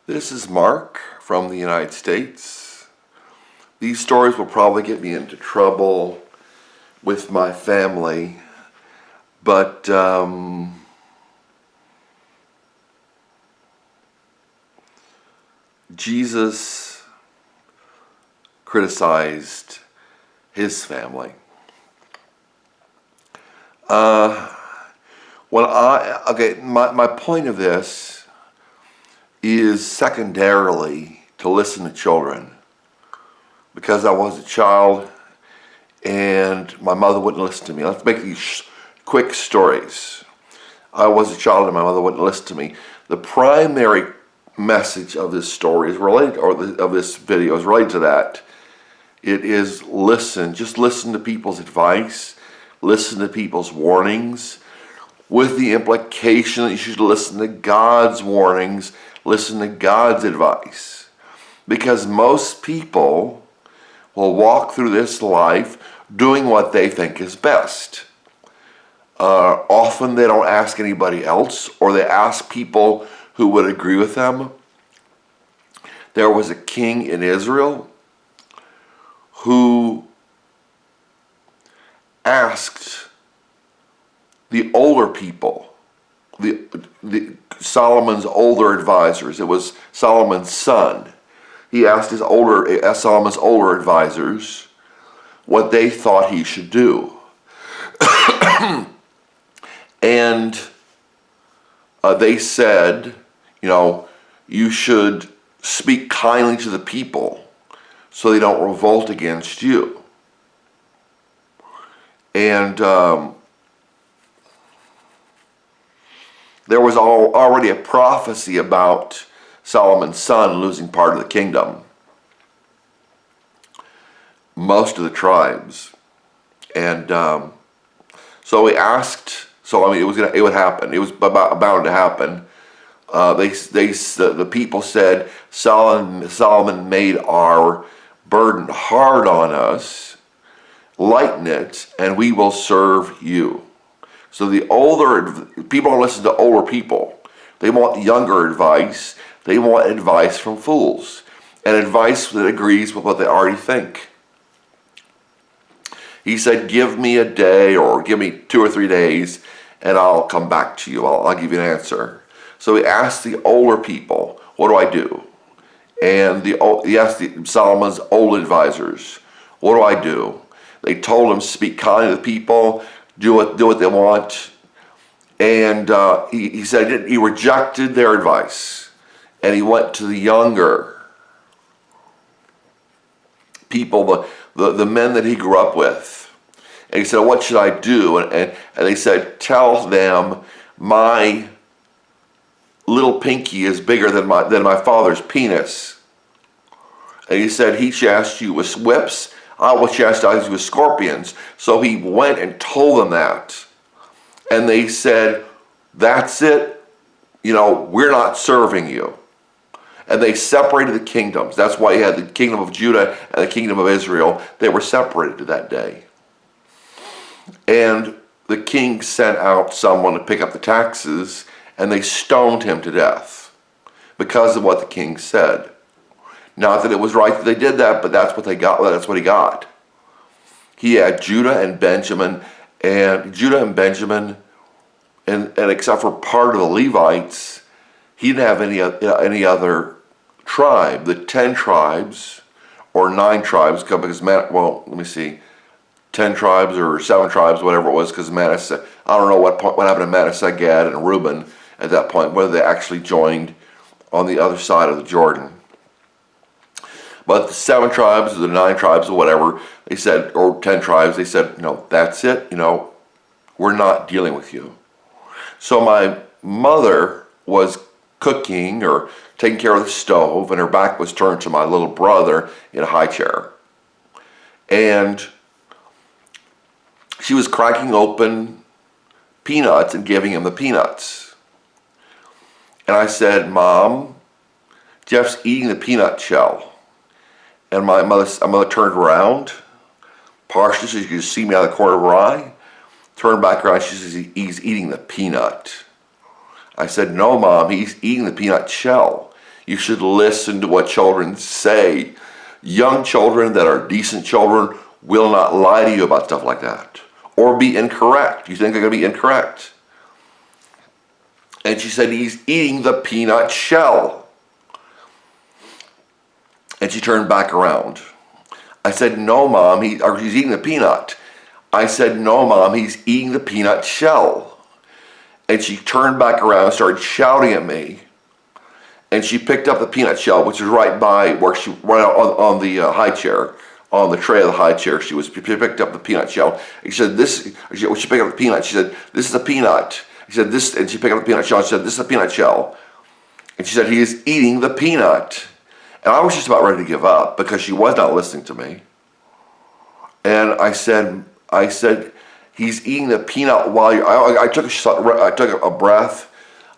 This is Mark from the United States. These stories will probably get me into trouble with my family, but Jesus criticized his family. My point of this is secondarily to listen to children, because I was a child and my mother wouldn't listen to me. Let's make these quick stories. I was a child and my mother wouldn't listen to me. The primary message of this story is related, of this video is related to that. It is listen, just listen to people's advice, listen to people's warnings, with the implication that you should listen to God's warnings, listen to God's advice. Because most people will walk through this life doing what they think is best. Often they don't ask anybody else, or they ask people who would agree with them. There was a king in Israel who asked the older people, Solomon's older advisors. It was Solomon's son. He asked Solomon's older advisors what they thought he should do. And they said, you should speak kindly to the people so they don't revolt against you. And there was already a prophecy about Solomon's son losing part of the kingdom, most of the tribes. And so he asked, it would happen. It was bound to happen. The people said, Solomon made our burden hard on us, lighten it, and we will serve you. So the older people don't listen to older people. They want younger advice. They want advice from fools, and advice that agrees with what they already think. He said, give me a day, or give me 2 or 3 days, and I'll come back to you. I'll give you an answer. So he asked the older people, what do I do? And he asked Solomon's old advisors, what do I do? They told him, speak kindly to the people, do what they want. And he said he rejected their advice, and he went to the younger people, the men that he grew up with. And he said, what should I do? And they said, tell them my little pinky is bigger than my father's penis. And he said, he chastised you with whips, I will chastise you with scorpions. So he went and told them that. And they said, that's it, we're not serving you. And they separated the kingdoms. That's why you had the kingdom of Judah and the kingdom of Israel. They were separated that day. And the king sent out someone to pick up the taxes, and they stoned him to death because of what the king said. Not that it was right that they did that, but that's what they got. That's what he got. He had Judah and Benjamin, and except for part of the Levites, he didn't have any other tribe. The 10 tribes or 9 tribes, because 10 tribes or 7 tribes, whatever it was, because Manasseh, I don't know what happened to Manasseh, Gad, and Reuben at that point, whether they actually joined on the other side of the Jordan. But the 7 tribes or the 9 tribes or whatever, they said, or 10 tribes, they said, no, that's it, we're not dealing with you. So my mother was cooking or taking care of the stove, and her back was turned to my little brother in a high chair. And she was cracking open peanuts and giving him the peanuts. And I said, Mom, Jeff's eating the peanut shell. And my mother turned around, partially so she could see me out of the corner of her eye, turned back around, she says, he's eating the peanut. I said, no, Mom, he's eating the peanut shell. You should listen to what children say. Young children that are decent children will not lie to you about stuff like that or be incorrect. You think they're going to be incorrect. And she said, he's eating the peanut shell. And she turned back around. I said, no, Mom, he's eating the peanut. I said, no, Mom, he's eating the peanut shell. And she turned back around and started shouting at me. And she picked up the peanut shell, which was right by where right on the high chair, on the tray of the high chair. She picked up the peanut shell. And she said, when she picked up the peanut, she said, this is a peanut. She said, this, and she picked up the peanut shell and said, this is a peanut shell. And she said, he is eating the peanut. And I was just about ready to give up because she was not listening to me. And I said, he's eating the peanut while you. I took a breath.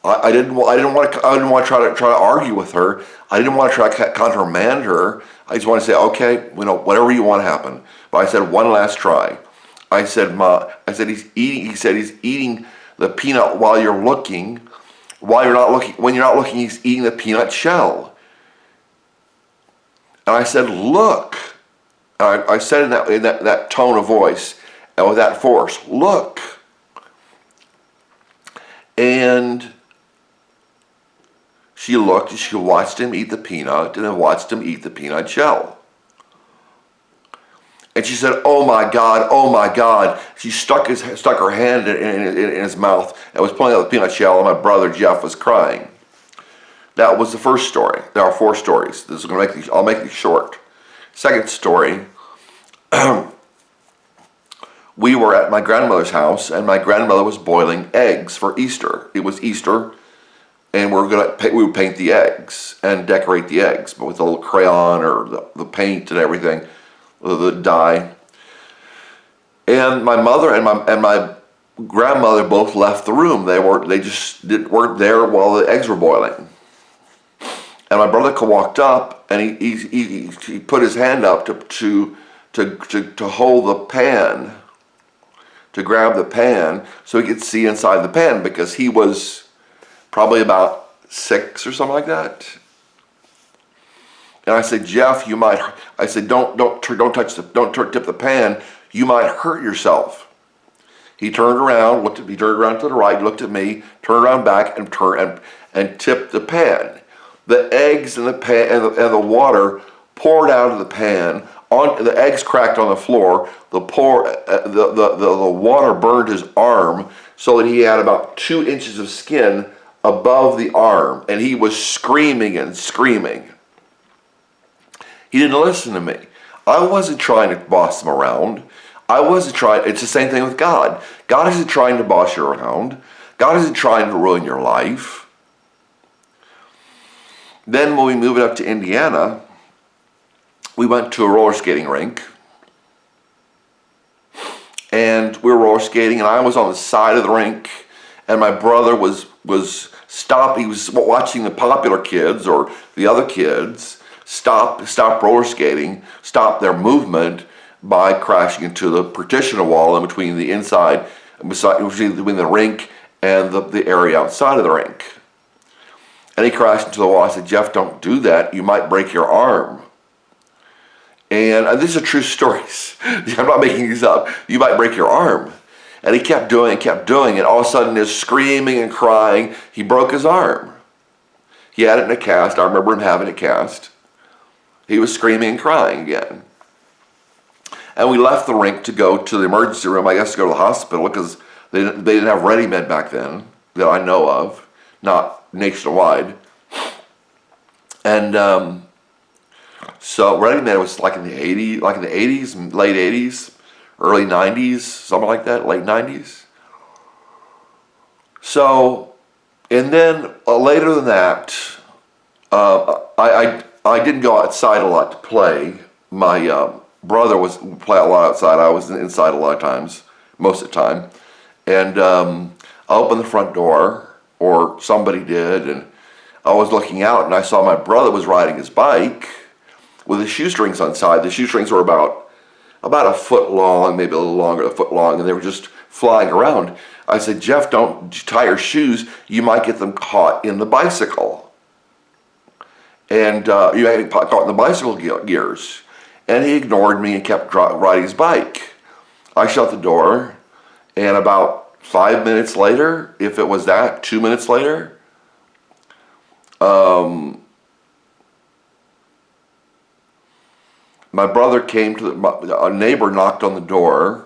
I didn't want to try to argue with her. I didn't want to try to countermand her. I just want to say, okay, whatever you want to happen. But I said, one last try. I said, Ma, he's eating. He said he's eating the peanut while you're looking. When you're not looking, he's eating the peanut shell. And I said, look. And I said in that tone of voice and with that force, look. And she looked and she watched him eat the peanut and then watched him eat the peanut shell. And she said, oh my God, oh my God. She stuck her hand in his mouth and was pulling out the peanut shell, and my brother Jeff was crying. That was the first story. There are 4 stories. I'll make these short. Second story, we were at my grandmother's house, and my grandmother was boiling eggs for Easter. It was Easter, and we would paint the eggs and decorate the eggs, but with a little crayon or the paint and everything, the dye. And my mother and my grandmother both left the room. They weren't there while the eggs were boiling. And my brother walked up, and he put his hand up to hold the pan, to grab the pan so he could see inside the pan, because he was probably about 6 or something like that. And I said, Jeff, you might. I said, don't tip the pan. You might hurt yourself. He turned around, he turned around to the right, looked at me, turned around back, and tipped the pan. The eggs and the pan and the water poured out of the pan. The eggs cracked on the floor. The water burned his arm so that he had about 2 inches of skin above the arm, and he was screaming and screaming. He didn't listen to me. I wasn't trying to boss him around. It's the same thing with God. God isn't trying to boss you around. God isn't trying to ruin your life. Then when we moved up to Indiana, we went to a roller skating rink. And we were roller skating, and I was on the side of the rink, and my brother was stopped. He was watching the popular kids or the other kids stop roller skating, stop their movement by crashing into the partition wall in between the inside, between the rink and the area outside of the rink. And he crashed into the wall. I said, Jeff, don't do that. You might break your arm. And these are true stories. I'm not making these up. You might break your arm. And he kept doing it. And all of a sudden, there's screaming and crying. He broke his arm. He had it in a cast. I remember him having it cast. He was screaming and crying again. And we left the rink to go to the emergency room, I guess to go to the hospital, because they didn't have ReadyMed back then that I know of, not nationwide. And so ReadyMed was like in the 80s, late 80s, early 90s, something like that, late 90s. So, and then later than that, I didn't go outside a lot to play. My brother would play a lot outside. I was inside a lot of times, most of the time. And I opened the front door, or somebody did, and I was looking out, and I saw my brother was riding his bike with his shoestrings on side. The shoestrings were about a foot long, maybe a little longer, a foot long, and they were just flying around. I said, Jeff, don't tie your shoes. You might get them caught in the bicycle. and you had caught in the bicycle gears. And he ignored me and kept riding his bike. I shut the door, and about 5 minutes later, if it was that, 2 minutes later, my brother came to a neighbor knocked on the door,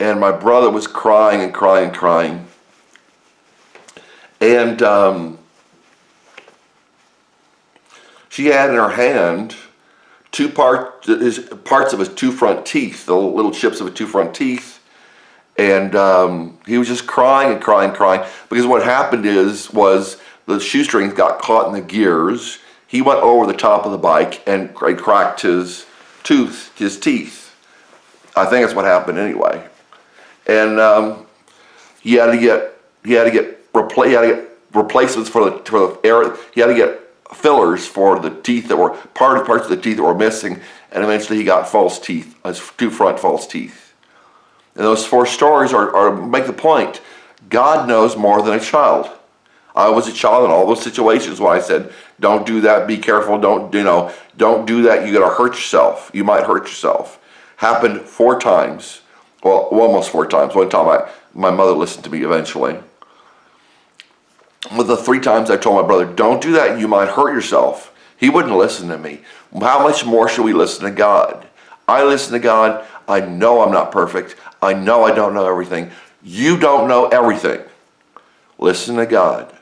and my brother was crying and crying and crying. And she had in her hand parts of his two front teeth, the little chips of his two front teeth. And he was just crying and crying and crying, because what happened was the shoestrings got caught in the gears. He went over the top of the bike and cracked his teeth. I think that's what happened anyway. And he had to get replacements for the air. He had to get fillers for the teeth that were parts of the teeth that were missing, and eventually he got false teeth, his two front false teeth. And those four stories are make the point. God knows more than a child. I was a child in all those situations where I said, "Don't do that. Be careful. Don't do that. You're gonna hurt yourself. You might hurt yourself." Happened 4 times. Well, almost 4 times. One time my mother listened to me eventually. With the 3 times I told my brother, "Don't do that. You might hurt yourself," he wouldn't listen to me. How much more should we listen to God? I listen to God. I know I'm not perfect. I know I don't know everything. You don't know everything. Listen to God.